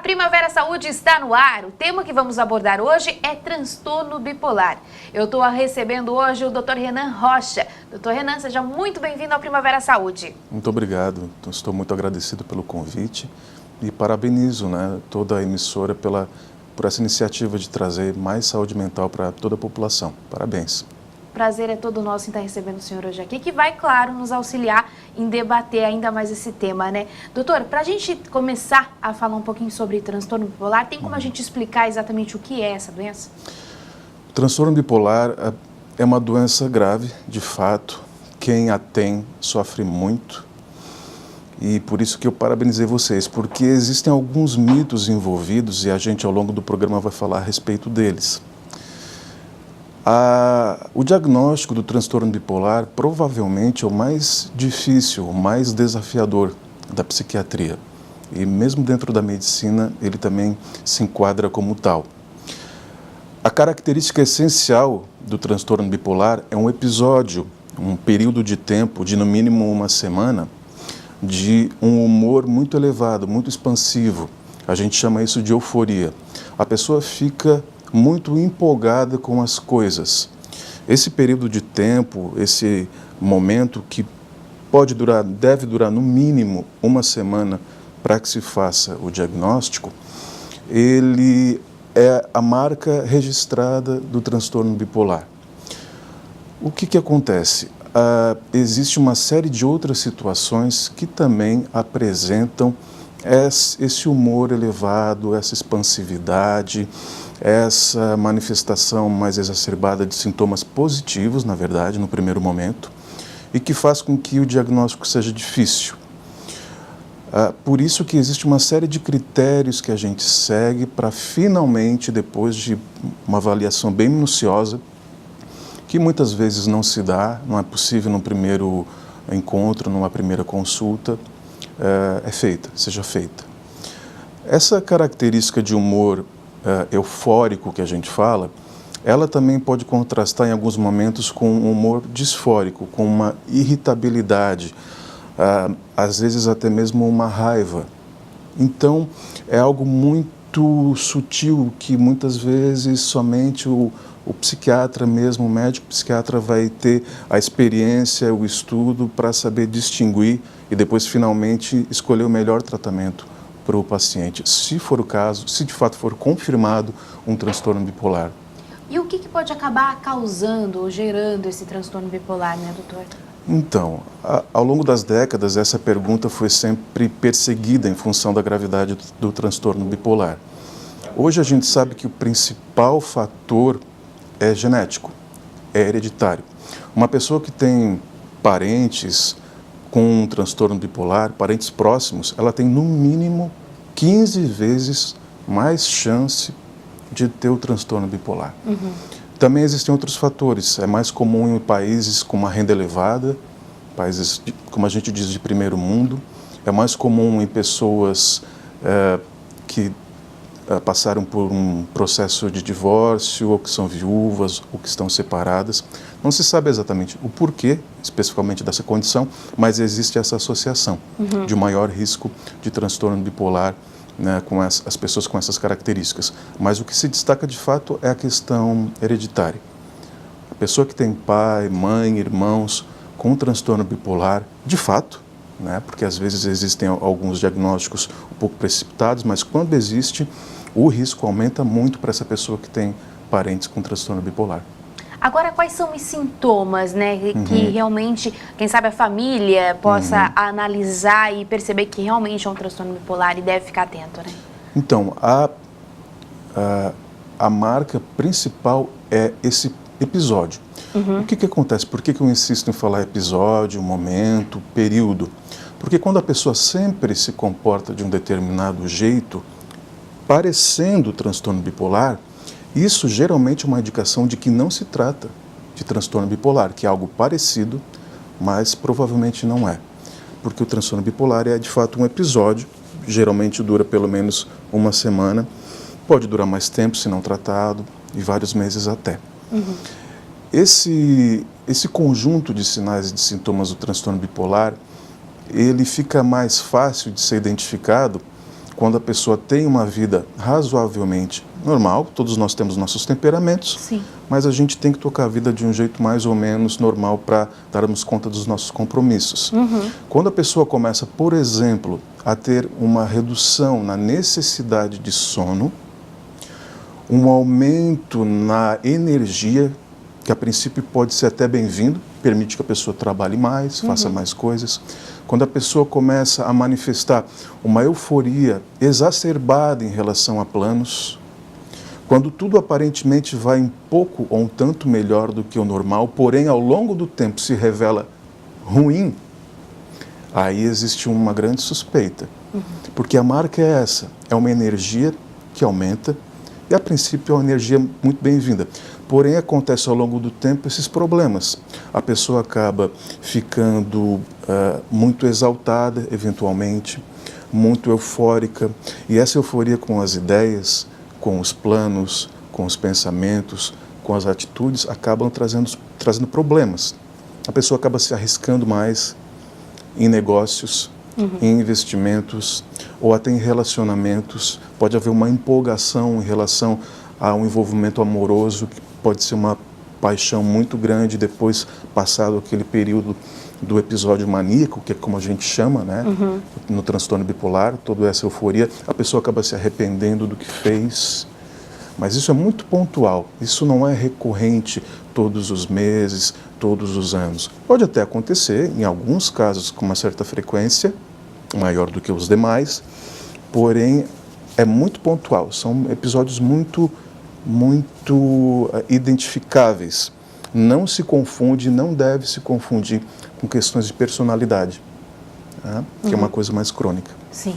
Primavera Saúde está no ar. O tema que vamos abordar hoje é transtorno bipolar. Eu estou recebendo hoje o Dr. Renan Rocha. Dr. Renan, seja muito bem-vindo ao Primavera Saúde. Muito obrigado. Estou muito agradecido pelo convite e parabenizo, toda a emissora por essa iniciativa de trazer mais saúde mental para toda a população. Parabéns. Prazer é todo nosso em estar recebendo o senhor hoje aqui, que vai, claro, nos auxiliar em debater ainda mais esse tema, né? Doutor, para a gente começar a falar um pouquinho sobre transtorno bipolar, tem como a gente explicar exatamente o que é essa doença? O transtorno bipolar é uma doença grave, de fato. Quem a tem sofre muito. E por isso que eu parabenizei vocês, porque existem alguns mitos envolvidos e a gente ao longo do programa vai falar a respeito deles. O diagnóstico do transtorno bipolar provavelmente é o mais difícil, o mais desafiador da psiquiatria. E mesmo dentro da medicina, ele também se enquadra como tal. A característica essencial do transtorno bipolar é um episódio, um período de tempo de no mínimo uma semana, de um humor muito elevado, muito expansivo. A gente chama isso de euforia. A pessoa fica muito empolgada com as coisas. Esse período de tempo, esse momento que deve durar no mínimo uma semana para que se faça o diagnóstico, ele é a marca registrada do transtorno bipolar. O que acontece? Existe uma série de outras situações que também apresentam esse humor elevado, essa expansividade, essa manifestação mais exacerbada de sintomas positivos, na verdade, no primeiro momento, e que faz com que o diagnóstico seja difícil. Por isso que existe uma série de critérios que a gente segue para finalmente, depois de uma avaliação bem minuciosa, que muitas vezes não se dá, não é possível num primeiro encontro, numa primeira consulta, seja feita. Essa característica de humor eufórico que a gente fala, ela também pode contrastar em alguns momentos com um humor disfórico, com uma irritabilidade, às vezes até mesmo uma raiva. Então, é algo muito sutil que muitas vezes somente o psiquiatra mesmo, o médico psiquiatra vai ter a experiência, o estudo para saber distinguir e depois finalmente escolher o melhor tratamento para o paciente, se for o caso, se de fato for confirmado um transtorno bipolar. E o que pode acabar causando ou gerando esse transtorno bipolar, né, doutor? Então, ao longo das décadas, essa pergunta foi sempre perseguida em função da gravidade do transtorno bipolar. Hoje a gente sabe que o principal fator é genético, é hereditário. Uma pessoa que tem parentes com um transtorno bipolar, parentes próximos, ela tem no mínimo 15 vezes mais chance de ter o transtorno bipolar. Uhum. Também existem outros fatores. É mais comum em países com uma renda elevada, países, como a gente diz, de primeiro mundo. É mais comum em pessoas que passaram por um processo de divórcio, ou que são viúvas, ou que estão separadas. Não se sabe exatamente o porquê, especificamente dessa condição, mas existe essa associação de um maior risco de transtorno bipolar, com as pessoas com essas características. Mas o que se destaca de fato é a questão hereditária. A pessoa que tem pai, mãe, irmãos com transtorno bipolar, de fato, porque às vezes existem alguns diagnósticos um pouco precipitados, mas quando existe, o risco aumenta muito para essa pessoa que tem parentes com transtorno bipolar. Agora, quais são os sintomas, que realmente, quem sabe a família possa analisar e perceber que realmente é um transtorno bipolar e deve ficar atento, né? Então, a marca principal é esse episódio. O que acontece? Por que eu insisto em falar episódio, momento, período? Porque quando a pessoa sempre se comporta de um determinado jeito, parecendo transtorno bipolar, isso geralmente é uma indicação de que não se trata de transtorno bipolar, que é algo parecido, mas provavelmente não é. Porque o transtorno bipolar é de fato um episódio, geralmente dura pelo menos uma semana, pode durar mais tempo se não tratado, e vários meses até. Esse conjunto de sinais e de sintomas do transtorno bipolar, ele fica mais fácil de ser identificado quando a pessoa tem uma vida razoavelmente normal, todos nós temos nossos temperamentos, Sim. mas a gente tem que tocar a vida de um jeito mais ou menos normal para darmos conta dos nossos compromissos. Quando a pessoa começa, por exemplo, a ter uma redução na necessidade de sono, um aumento na energia, que a princípio pode ser até bem-vindo, permite que a pessoa trabalhe mais, faça mais coisas. Quando a pessoa começa a manifestar uma euforia exacerbada em relação a planos, quando tudo aparentemente vai um pouco ou um tanto melhor do que o normal, porém ao longo do tempo se revela ruim, aí existe uma grande suspeita. Porque a marca é essa, é uma energia que aumenta e a princípio é uma energia muito bem-vinda. Porém acontece ao longo do tempo esses problemas. A pessoa acaba ficando muito exaltada, eventualmente, muito eufórica, e essa euforia com as ideias, com os planos, com os pensamentos, com as atitudes, acabam trazendo problemas. A pessoa acaba se arriscando mais em negócios, em investimentos, ou até em relacionamentos. Pode haver uma empolgação em relação a um envolvimento amoroso, que pode ser uma paixão muito grande, depois passado aquele período do episódio maníaco, que é como a gente chama, né? No transtorno bipolar, toda essa euforia, a pessoa acaba se arrependendo do que fez. Mas isso é muito pontual, isso não é recorrente todos os meses, todos os anos. Pode até acontecer, em alguns casos, com uma certa frequência, maior do que os demais, porém é muito pontual, são episódios muito identificáveis. Não se confunde, não deve se confundir com questões de personalidade, né? Que é uma coisa mais crônica. Sim.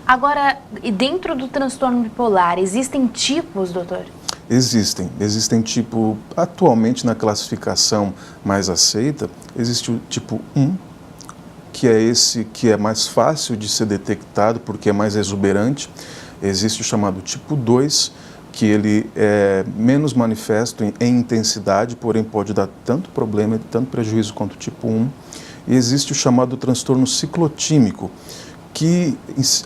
Agora, e dentro do transtorno bipolar, existem tipos, doutor? Existem tipo, atualmente na classificação mais aceita, existe o tipo 1, que é esse que é mais fácil de ser detectado porque é mais exuberante. Existe o chamado tipo 2, que ele é menos manifesto em intensidade, porém pode dar tanto problema e tanto prejuízo quanto o tipo 1. E existe o chamado transtorno ciclotímico, que,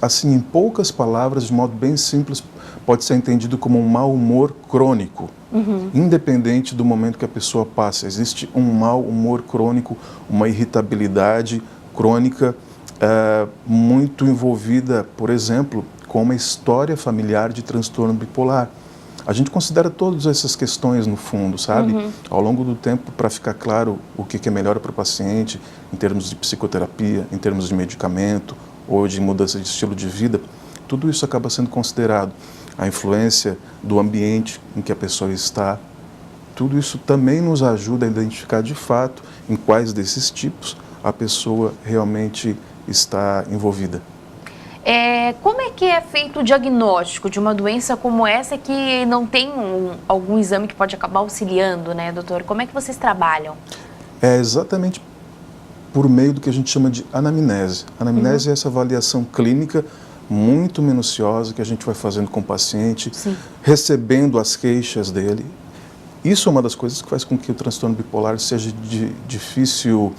assim, em poucas palavras, de modo bem simples, pode ser entendido como um mau humor crônico, independente do momento que a pessoa passa. Existe um mau humor crônico, uma irritabilidade crônica, muito envolvida, por exemplo, com uma história familiar de transtorno bipolar. A gente considera todas essas questões no fundo, sabe? Ao longo do tempo, para ficar claro o que é melhor para o paciente, em termos de psicoterapia, em termos de medicamento, ou de mudança de estilo de vida, tudo isso acaba sendo considerado. A influência do ambiente em que a pessoa está, tudo isso também nos ajuda a identificar de fato em quais desses tipos a pessoa realmente está envolvida. Como é que é feito o diagnóstico de uma doença como essa que não tem algum exame que pode acabar auxiliando, né, doutor? Como é que vocês trabalham? É exatamente por meio do que a gente chama de anamnese. Anamnese é essa avaliação clínica muito minuciosa que a gente vai fazendo com o paciente, recebendo as queixas dele. Isso é uma das coisas que faz com que o transtorno bipolar seja de difícil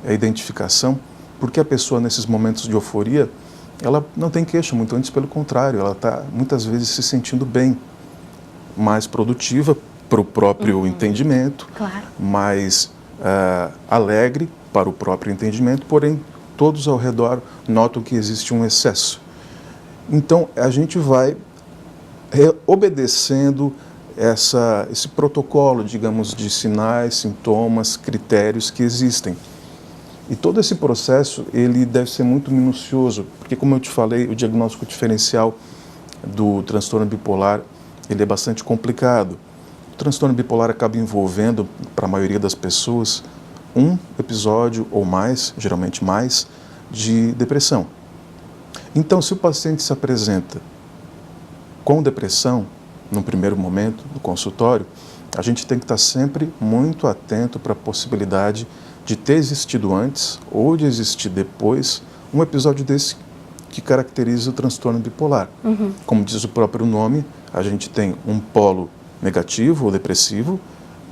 identificação, porque a pessoa, nesses momentos de euforia, ela não tem queixa, muito antes pelo contrário, ela está muitas vezes se sentindo bem, mais produtiva para o próprio entendimento, mais alegre para o próprio entendimento, porém todos ao redor notam que existe um excesso. Então a gente vai obedecendo esse protocolo, digamos, de sinais, sintomas, critérios que existem. E todo esse processo, ele deve ser muito minucioso, porque, como eu te falei, o diagnóstico diferencial do transtorno bipolar, ele é bastante complicado. O transtorno bipolar acaba envolvendo, para a maioria das pessoas, um episódio ou mais, geralmente mais, de depressão. Então, se o paciente se apresenta com depressão, no primeiro momento, no consultório, a gente tem que estar sempre muito atento para a possibilidade de ter existido antes ou de existir depois um episódio desse que caracteriza o transtorno bipolar. Como diz o próprio nome, a gente tem um polo negativo ou depressivo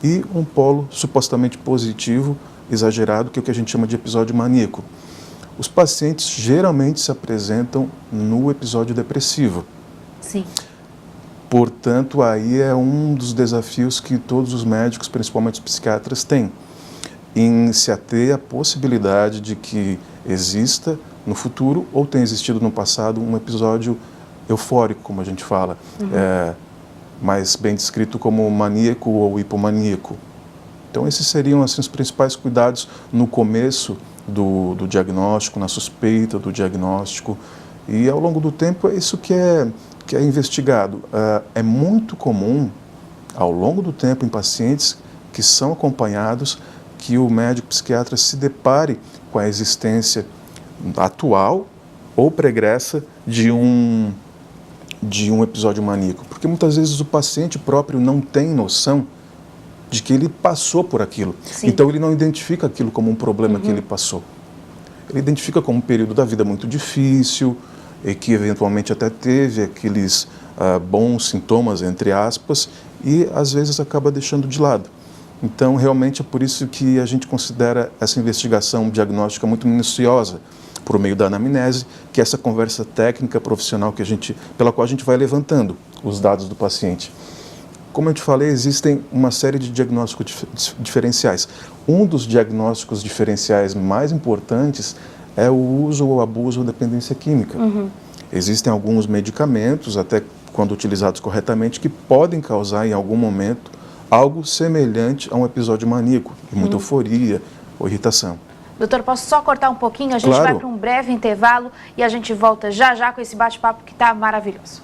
e um polo supostamente positivo, exagerado, que é o que a gente chama de episódio maníaco. Os pacientes geralmente se apresentam no episódio depressivo. Sim. Portanto, aí é um dos desafios que todos os médicos, principalmente os psiquiatras, têm, em se ater à possibilidade de que exista no futuro, ou tenha existido no passado, um episódio eufórico, como a gente fala, mais bem descrito como maníaco ou hipomaníaco. Então, esses seriam assim, os principais cuidados no começo do diagnóstico, na suspeita do diagnóstico, e ao longo do tempo é isso que é investigado. É muito comum, ao longo do tempo, em pacientes que são acompanhados, que o médico psiquiatra se depare com a existência atual ou pregressa de um episódio maníaco. Porque muitas vezes o paciente próprio não tem noção de que ele passou por aquilo. Sim. Então ele não identifica aquilo como um problema que ele passou. Ele identifica como um período da vida muito difícil e que eventualmente até teve aqueles bons sintomas, entre aspas, e às vezes acaba deixando de lado. Então realmente é por isso que a gente considera essa investigação diagnóstica muito minuciosa, por meio da anamnese, que é essa conversa técnica profissional pela qual a gente vai levantando os dados do paciente. Como eu te falei, existem uma série de diagnósticos diferenciais. Um dos diagnósticos diferenciais mais importantes é o uso ou abuso da dependência química. Existem alguns medicamentos, até quando utilizados corretamente, que podem causar em algum momento algo semelhante a um episódio maníaco, de muita euforia ou irritação. Doutor, posso só cortar um pouquinho? A gente Claro. vai para um breve intervalo e a gente volta já já com esse bate-papo que está maravilhoso.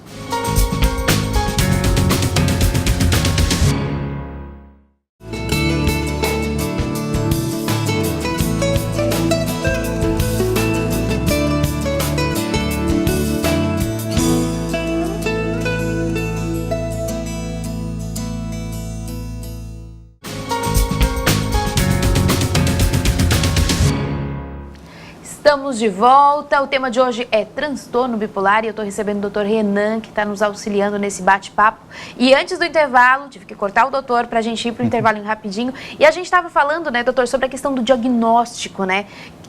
Estamos de volta. O tema de hoje é transtorno bipolar e eu estou recebendo o doutor Renan, que está nos auxiliando nesse bate-papo. E antes do intervalo, tive que cortar o doutor para a gente ir para o intervalo rapidinho. E a gente estava falando, né, doutor, sobre a questão do diagnóstico, né?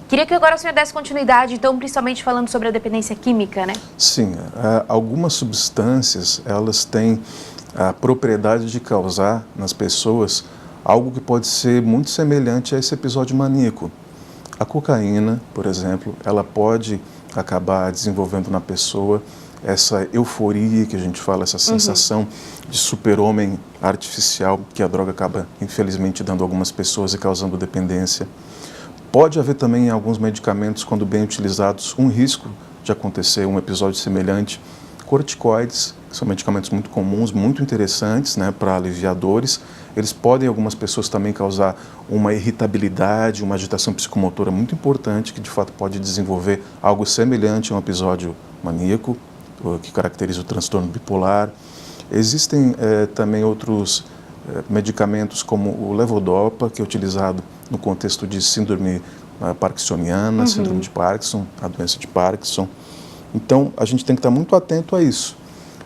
Queria que agora o senhor desse continuidade, então, principalmente falando sobre a dependência química, né? Sim, algumas substâncias, elas têm a propriedade de causar nas pessoas algo que pode ser muito semelhante a esse episódio maníaco. A cocaína, por exemplo, ela pode acabar desenvolvendo na pessoa essa euforia que a gente fala, essa sensação de super-homem artificial que a droga acaba, infelizmente, dando a algumas pessoas e causando dependência. Pode haver também em alguns medicamentos, quando bem utilizados, um risco de acontecer um episódio semelhante. Corticoides, que são medicamentos muito comuns, muito interessantes, né, para aliviar dores. Eles podem, em algumas pessoas, também causar uma irritabilidade, uma agitação psicomotora muito importante, que de fato pode desenvolver algo semelhante a um episódio maníaco, que caracteriza o transtorno bipolar. Existem também outros medicamentos, como o levodopa, que é utilizado no contexto de síndrome parkinsoniana, síndrome de Parkinson, a doença de Parkinson. Então, a gente tem que estar muito atento a isso.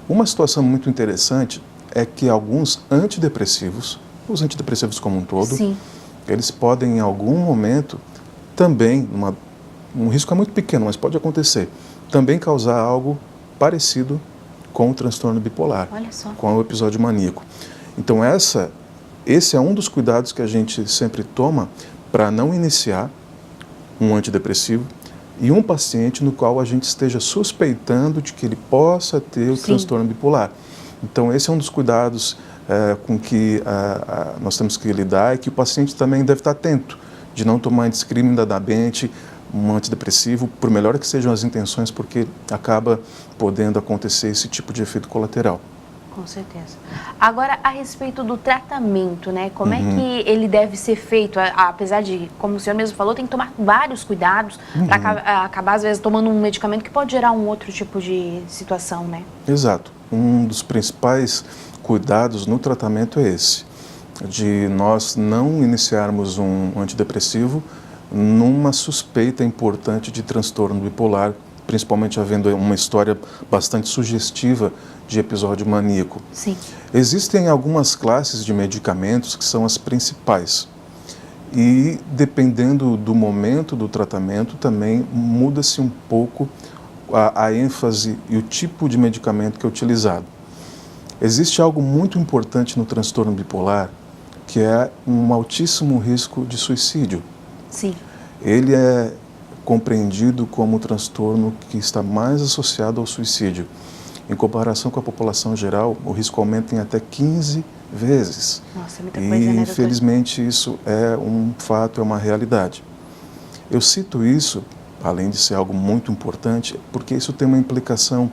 Uma situação muito interessante é que alguns antidepressivos, os antidepressivos como um todo, Sim. eles podem, em algum momento, também, um risco é muito pequeno, mas pode acontecer, também causar algo parecido com o transtorno bipolar, Olha só. com o episódio maníaco. Então, esse é um dos cuidados que a gente sempre toma para não iniciar um antidepressivo e um paciente no qual a gente esteja suspeitando de que ele possa ter o transtorno bipolar. Então, esse é um dos cuidados com que nós temos que lidar e que o paciente também deve estar atento, de não tomar indiscriminadamente um antidepressivo, por melhor que sejam as intenções, porque acaba podendo acontecer esse tipo de efeito colateral. Com certeza. Agora, a respeito do tratamento, né? Como é que ele deve ser feito? Apesar de, como o senhor mesmo falou, tem que tomar vários cuidados para acabar, às vezes, tomando um medicamento que pode gerar um outro tipo de situação, né? Exato. Um dos principais cuidados no tratamento é esse, de nós não iniciarmos um antidepressivo numa suspeita importante de transtorno bipolar, principalmente havendo uma história bastante sugestiva de episódio maníaco. Sim. Existem algumas classes de medicamentos que são as principais. E, dependendo do momento do tratamento, também muda-se um pouco a ênfase e o tipo de medicamento que é utilizado. Existe algo muito importante no transtorno bipolar, que é um altíssimo risco de suicídio. Sim. Ele é compreendido como o transtorno que está mais associado ao suicídio. Em comparação com a população geral, o risco aumenta em até 15 vezes. Nossa, é muita coisa, né, doutor? Infelizmente, isso é um fato, é uma realidade. Eu cito isso, além de ser algo muito importante, porque isso tem uma implicação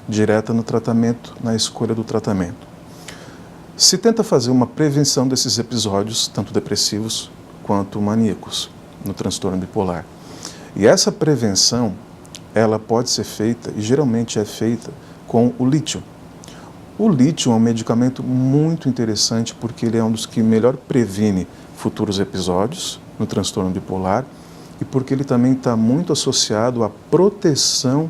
direta no tratamento, na escolha do tratamento. Se tenta fazer uma prevenção desses episódios, tanto depressivos quanto maníacos, no transtorno bipolar. E essa prevenção, ela pode ser feita, e geralmente é feita, com o lítio. O lítio é um medicamento muito interessante porque ele é um dos que melhor previne futuros episódios no transtorno bipolar e porque ele também está muito associado à proteção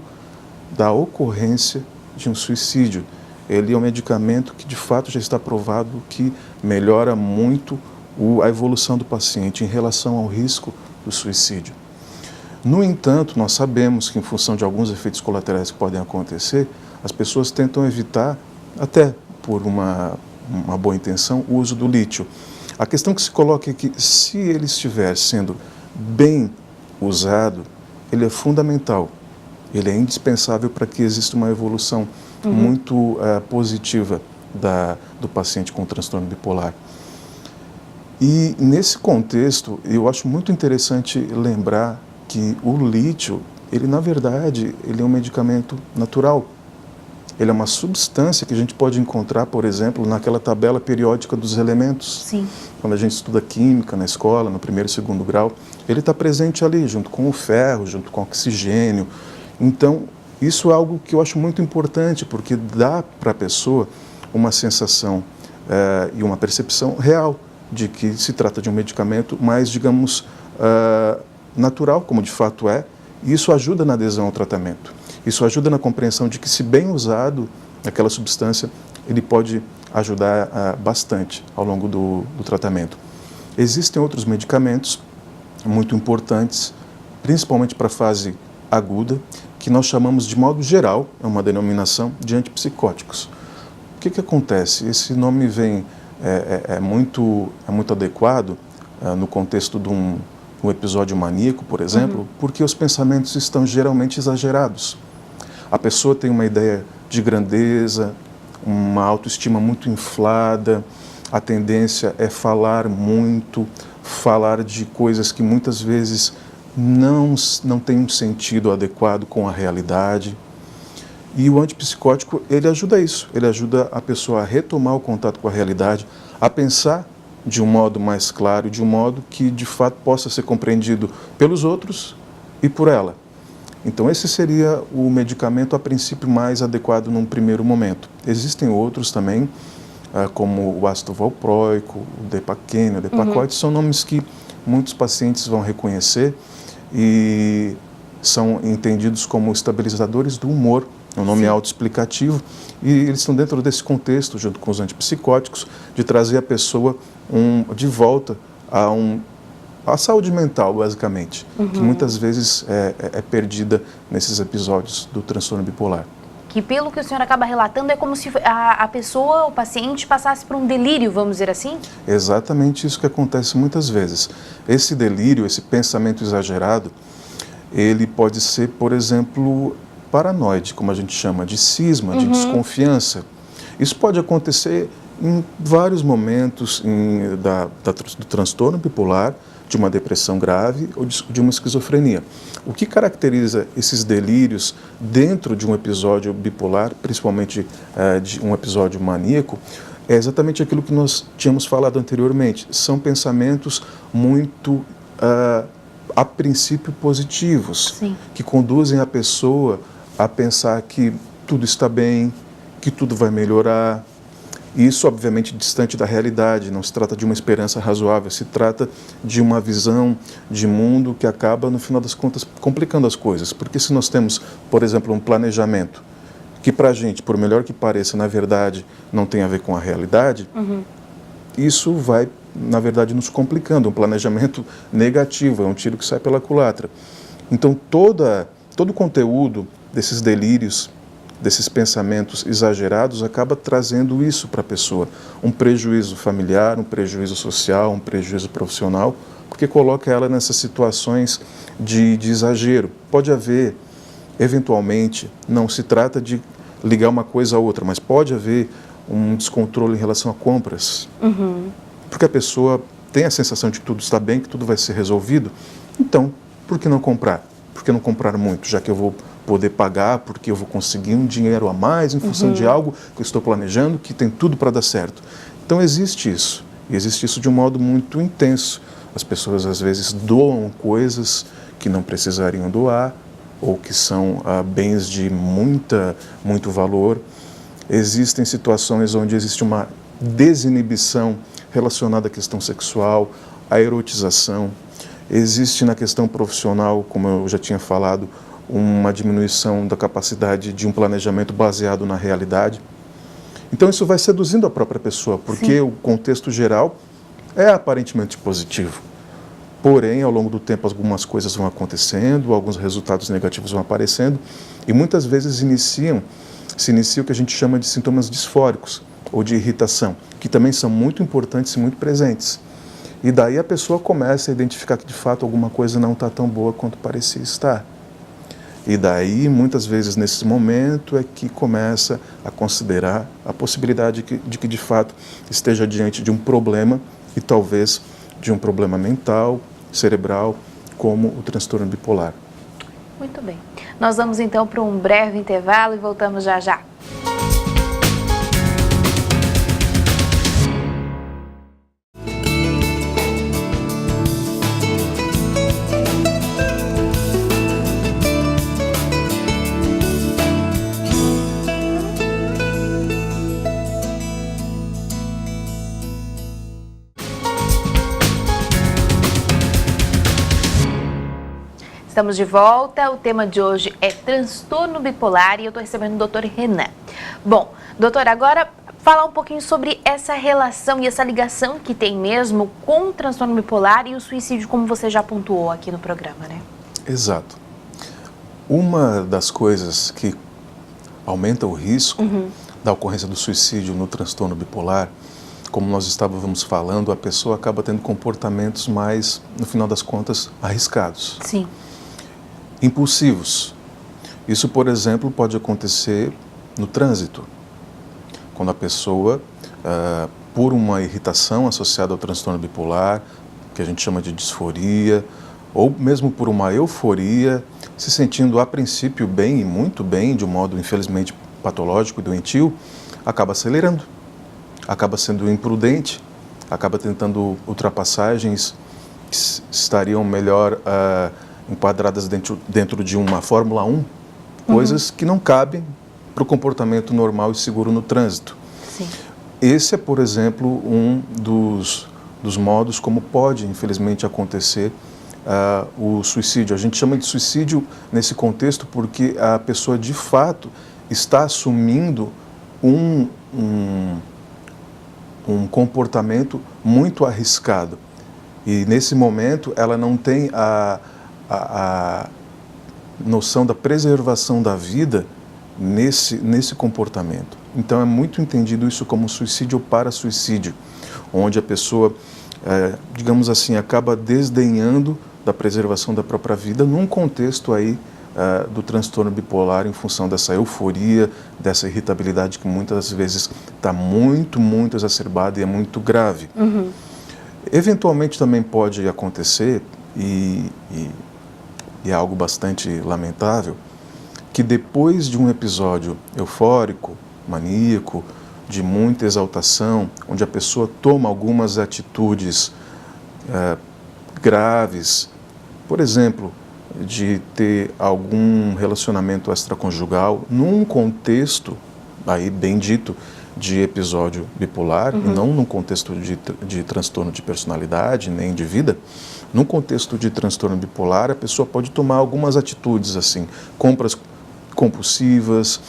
da ocorrência de um suicídio. Ele é um medicamento que de fato já está provado que melhora muito a evolução do paciente em relação ao risco do suicídio. No entanto, nós sabemos que em função de alguns efeitos colaterais que podem acontecer, as pessoas tentam evitar, até por uma boa intenção, o uso do lítio. A questão que se coloca é que, se ele estiver sendo bem usado, ele é fundamental, ele é indispensável para que exista uma evolução muito positiva do paciente com transtorno bipolar. E, nesse contexto, eu acho muito interessante lembrar que o lítio, ele na verdade, ele é um medicamento natural. Ele é uma substância que a gente pode encontrar, por exemplo, naquela tabela periódica dos elementos. Sim. Quando a gente estuda química na escola, no primeiro e segundo grau, ele está presente ali, junto com o ferro, junto com o oxigênio. Então, isso é algo que eu acho muito importante, porque dá para a pessoa uma sensação e uma percepção real de que se trata de um medicamento mais, digamos, natural, como de fato é, e isso ajuda na adesão ao tratamento. Isso ajuda na compreensão de que, se bem usado, aquela substância, ele pode ajudar bastante ao longo do tratamento. Existem outros medicamentos muito importantes, principalmente para a fase aguda, que nós chamamos de modo geral, é uma denominação, de antipsicóticos. O que acontece? Esse nome é muito adequado no contexto de um episódio maníaco, por exemplo, porque os pensamentos estão geralmente exagerados. A pessoa tem uma ideia de grandeza, uma autoestima muito inflada, a tendência é falar muito, falar de coisas que muitas vezes não têm um sentido adequado com a realidade. E o antipsicótico, ele ajuda isso, ele ajuda a pessoa a retomar o contato com a realidade, a pensar de um modo mais claro, de um modo que de fato possa ser compreendido pelos outros e por ela. Então esse seria o medicamento a princípio mais adequado num primeiro momento. Existem outros também, como o ácido valproico, o Depaquene, o Depakote, são nomes que muitos pacientes vão reconhecer e são entendidos como estabilizadores do humor, é um nome autoexplicativo, e eles estão dentro desse contexto, junto com os antipsicóticos, de trazer a pessoa de volta a saúde mental, basicamente, que muitas vezes é perdida nesses episódios do transtorno bipolar. Que, pelo que o senhor acaba relatando, é como se a pessoa, o paciente, passasse por um delírio, vamos dizer assim? Exatamente isso que acontece muitas vezes. Esse delírio, esse pensamento exagerado, ele pode ser, por exemplo, paranoide, como a gente chama, de cisma, de desconfiança. Isso pode acontecer em vários momentos do transtorno bipolar, de uma depressão grave ou de uma esquizofrenia. O que caracteriza esses delírios dentro de um episódio bipolar, principalmente de um episódio maníaco, é exatamente aquilo que nós tínhamos falado anteriormente. São pensamentos muito, a princípio, positivos, que conduzem a pessoa a pensar que tudo está bem, que tudo vai melhorar. Isso, obviamente, distante da realidade, não se trata de uma esperança razoável, se trata de uma visão de mundo que acaba, no final das contas, complicando as coisas. Porque se nós temos, por exemplo, um planejamento que, para a gente, por melhor que pareça, na verdade, não tem a ver com a realidade, isso vai na verdade, nos complicando, um planejamento negativo, é um tiro que sai pela culatra. Então, todo o conteúdo desses delírios, desses pensamentos exagerados, acaba trazendo isso para a pessoa. Um prejuízo familiar, um prejuízo social, um prejuízo profissional, porque coloca ela nessas situações de exagero. Pode haver, eventualmente, não se trata de ligar uma coisa a outra, mas pode haver um descontrole em relação a compras. Porque a pessoa tem a sensação de que tudo está bem, que tudo vai ser resolvido. Então, por que não comprar? Por que não comprar muito, já que eu vou poder pagar, porque eu vou conseguir um dinheiro a mais em função de algo que eu estou planejando, que tem tudo para dar certo. Então existe isso, e existe isso de um modo muito intenso. As pessoas às vezes doam coisas que não precisariam doar, ou que são bens de muito valor. Existem situações onde existe uma desinibição relacionada à questão sexual, à erotização. Existe na questão profissional, como eu já tinha falado, uma diminuição da capacidade de um planejamento baseado na realidade. Então isso vai seduzindo a própria pessoa, porque o contexto geral é aparentemente positivo. Porém, ao longo do tempo, algumas coisas vão acontecendo, alguns resultados negativos vão aparecendo, e muitas vezes se inicia o que a gente chama de sintomas disfóricos, ou de irritação, que também são muito importantes e muito presentes. E daí a pessoa começa a identificar que, de fato, alguma coisa não está tão boa quanto parecia estar. E daí, muitas vezes, nesse momento, é que começa a considerar a possibilidade de que, de fato, esteja diante de um problema, e talvez de um problema mental, cerebral, como o transtorno bipolar. Muito bem. Nós vamos, então, para um breve intervalo e voltamos já já. Estamos de volta, o tema de hoje é transtorno bipolar e eu estou recebendo o Dr. Renan. Bom, doutor, agora falar um pouquinho sobre essa relação e essa ligação que tem mesmo com o transtorno bipolar e o suicídio, como você já pontuou aqui no programa, né? Exato. Uma das coisas que aumenta o risco da ocorrência do suicídio no transtorno bipolar, como nós estávamos falando, a pessoa acaba tendo comportamentos mais, no final das contas, arriscados. Sim. Impulsivos. Isso, por exemplo, pode acontecer no trânsito, quando a pessoa, por uma irritação associada ao transtorno bipolar, que a gente chama de disforia, ou mesmo por uma euforia, se sentindo a princípio bem e muito bem, de um modo infelizmente patológico e doentio, acaba acelerando, acaba sendo imprudente, acaba tentando ultrapassagens que estariam melhor enquadradas dentro de uma Fórmula 1, coisas que não cabem para o comportamento normal e seguro no trânsito. Sim. Esse é, por exemplo, um dos modos como pode, infelizmente, acontecer o suicídio. A gente chama de suicídio nesse contexto porque a pessoa, de fato, está assumindo um comportamento muito arriscado. E, nesse momento, ela não tem a noção da preservação da vida nesse comportamento. Então é muito entendido isso como suicídio para suicídio, onde a pessoa, digamos assim, acaba desdenhando da preservação da própria vida num contexto aí do transtorno bipolar em função dessa euforia, dessa irritabilidade que muitas vezes está muito exacerbada e é muito grave. Eventualmente também pode acontecer, e é algo bastante lamentável, que depois de um episódio eufórico, maníaco, de muita exaltação, onde a pessoa toma algumas atitudes graves, por exemplo, de ter algum relacionamento extraconjugal num contexto, aí bem dito, de episódio bipolar, e não num contexto de transtorno de personalidade, nem de vida. Num contexto de transtorno bipolar, a pessoa pode tomar algumas atitudes, assim, compras compulsivas,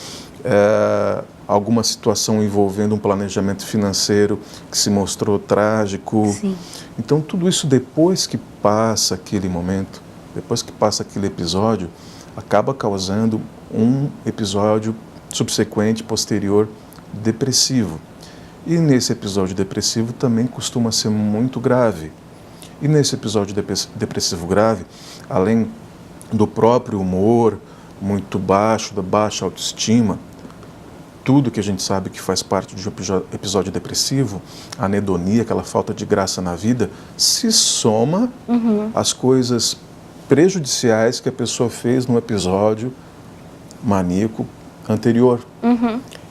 alguma situação envolvendo um planejamento financeiro que se mostrou trágico. Sim. Então, tudo isso, depois que passa aquele momento, depois que passa aquele episódio, acaba causando um episódio subsequente, posterior, depressivo. E nesse episódio depressivo também costuma ser muito grave. E nesse episódio depressivo grave, além do próprio humor muito baixo, da baixa autoestima, tudo que a gente sabe que faz parte de um episódio depressivo, a anedonia, aquela falta de graça na vida, se soma às coisas prejudiciais que a pessoa fez no episódio maníaco anterior.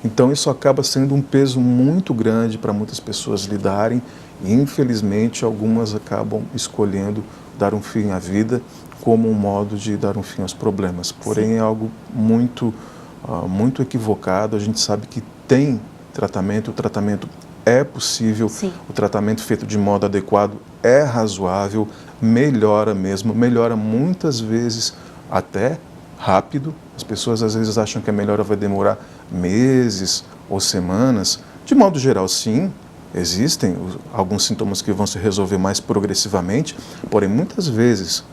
Então isso acaba sendo um peso muito grande para muitas pessoas lidarem e, infelizmente, algumas acabam escolhendo dar um fim à vida como um modo de dar um fim aos problemas. Porém, é algo muito equivocado. A gente sabe que tem tratamento, o tratamento é possível, o tratamento feito de modo adequado é razoável, melhora mesmo, melhora muitas vezes até rápido. As pessoas às vezes acham que a melhora vai demorar meses ou semanas. De modo geral, sim, existem alguns sintomas que vão se resolver mais progressivamente, porém muitas vezes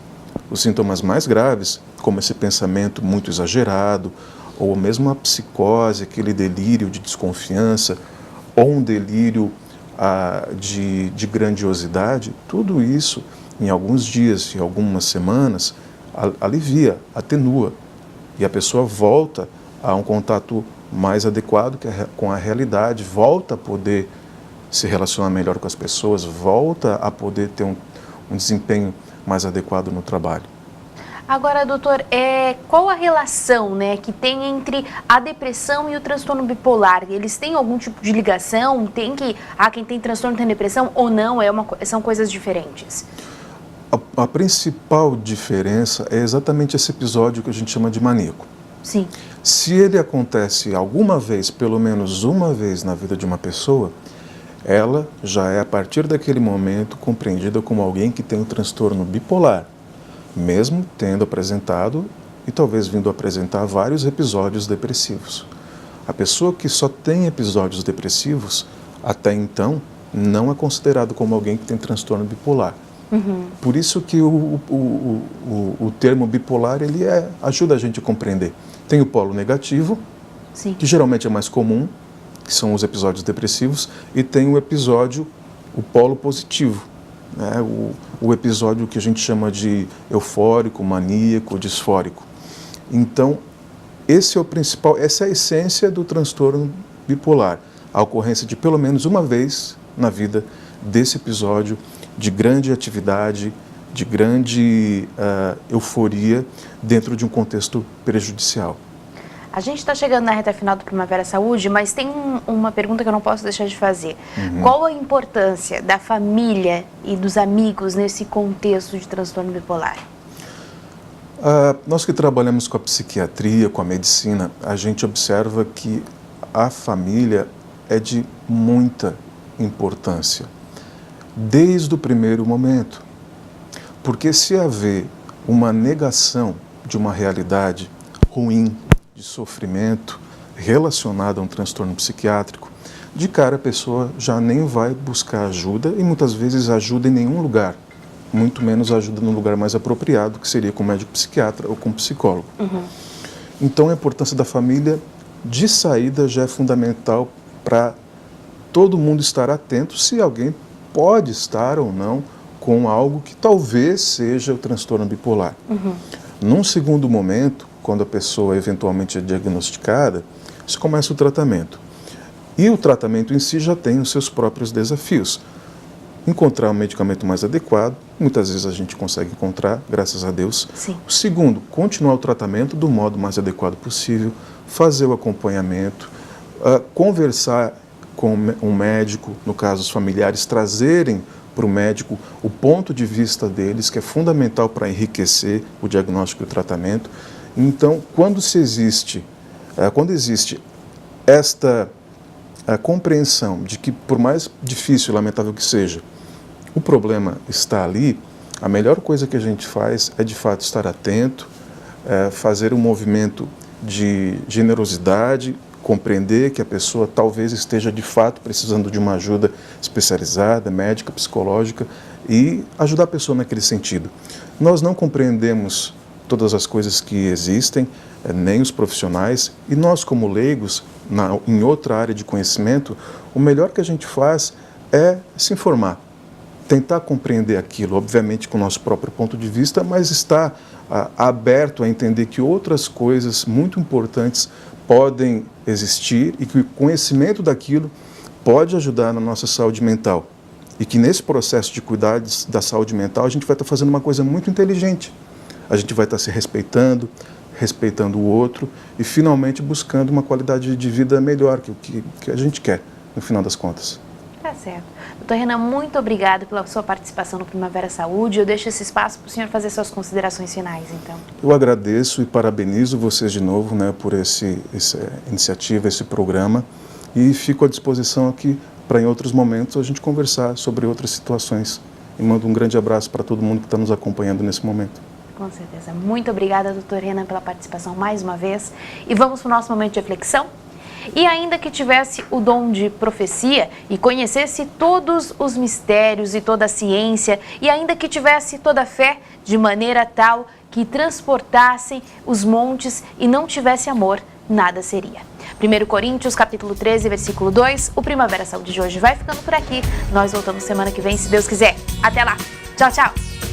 os sintomas mais graves, como esse pensamento muito exagerado, ou mesmo a psicose, aquele delírio de desconfiança, ou um delírio de grandiosidade, tudo isso, em alguns dias, em algumas semanas, alivia, atenua, e a pessoa volta a um contato mais adequado com a realidade, volta a poder se relacionar melhor com as pessoas, volta a poder ter um desempenho mais adequado no trabalho. Agora, doutor, qual a relação, né, que tem entre a depressão e o transtorno bipolar? Eles têm algum tipo de ligação? Quem tem transtorno tem depressão ou não? São coisas diferentes? A principal diferença é exatamente esse episódio que a gente chama de maníaco. Sim. Se ele acontece alguma vez, pelo menos uma vez na vida de uma pessoa, ela já é, a partir daquele momento, compreendida como alguém que tem um transtorno bipolar, mesmo tendo apresentado e talvez vindo apresentar vários episódios depressivos. A pessoa que só tem episódios depressivos, até então, não é considerado como alguém que tem transtorno bipolar. Por isso que o termo bipolar ajuda a gente a compreender. Tem o polo negativo, Sim. que geralmente é mais comum, que são os episódios depressivos, e tem o polo positivo, né? O episódio que a gente chama de eufórico, maníaco, disfórico. Então, esse é o principal, essa é a essência do transtorno bipolar, a ocorrência de pelo menos uma vez na vida desse episódio de grande atividade, de grande euforia dentro de um contexto prejudicial. A gente está chegando na reta final do Primavera Saúde, mas tem uma pergunta que eu não posso deixar de fazer. Qual a importância da família e dos amigos nesse contexto de transtorno bipolar? Nós que trabalhamos com a psiquiatria, com a medicina, a gente observa que a família é de muita importância, desde o primeiro momento. Porque se haver uma negação de uma realidade ruim, de sofrimento, relacionada a um transtorno psiquiátrico, de cara a pessoa já nem vai buscar ajuda e muitas vezes ajuda em nenhum lugar, muito menos ajuda no lugar mais apropriado, que seria com médico psiquiatra ou com psicólogo. Então a importância da família de saída já é fundamental para todo mundo estar atento se alguém pode estar ou não com algo que talvez seja o transtorno bipolar. Num segundo momento, quando a pessoa eventualmente é diagnosticada, se começa o tratamento. E o tratamento em si já tem os seus próprios desafios. Encontrar um medicamento mais adequado, muitas vezes a gente consegue encontrar, graças a Deus. Sim. O segundo, continuar o tratamento do modo mais adequado possível, fazer o acompanhamento, conversar com um médico, no caso os familiares, trazerem para o médico o ponto de vista deles, que é fundamental para enriquecer o diagnóstico e o tratamento. Então, quando existe esta compreensão de que, por mais difícil e lamentável que seja, o problema está ali, a melhor coisa que a gente faz é, de fato, estar atento, fazer um movimento de generosidade, compreender que a pessoa talvez esteja de fato precisando de uma ajuda especializada, médica, psicológica, e ajudar a pessoa naquele sentido. Nós não compreendemos todas as coisas que existem, nem os profissionais, e nós como leigos, em outra área de conhecimento, o melhor que a gente faz é se informar, tentar compreender aquilo, obviamente com o nosso próprio ponto de vista, mas estar aberto a entender que outras coisas muito importantes podem existir e que o conhecimento daquilo pode ajudar na nossa saúde mental. E que nesse processo de cuidar da saúde mental, a gente vai estar fazendo uma coisa muito inteligente. A gente vai estar se respeitando, respeitando o outro e finalmente buscando uma qualidade de vida melhor, que a gente quer, no final das contas. Tá certo. Doutor Renan, muito obrigado pela sua participação no Primavera Saúde. Eu deixo esse espaço para o senhor fazer suas considerações finais, então. Eu agradeço e parabenizo vocês de novo, né, por essa iniciativa, esse programa, e fico à disposição aqui para em outros momentos a gente conversar sobre outras situações. E mando um grande abraço para todo mundo que está nos acompanhando nesse momento. Com certeza. Muito obrigada, doutor Renan, pela participação mais uma vez. E vamos para o nosso momento de reflexão? E ainda que tivesse o dom de profecia e conhecesse todos os mistérios e toda a ciência, e ainda que tivesse toda a fé de maneira tal que transportassem os montes e não tivesse amor, nada seria. 1 Coríntios, capítulo 13, versículo 2, o Primavera Saúde de hoje vai ficando por aqui. Nós voltamos semana que vem, se Deus quiser. Até lá. Tchau, tchau.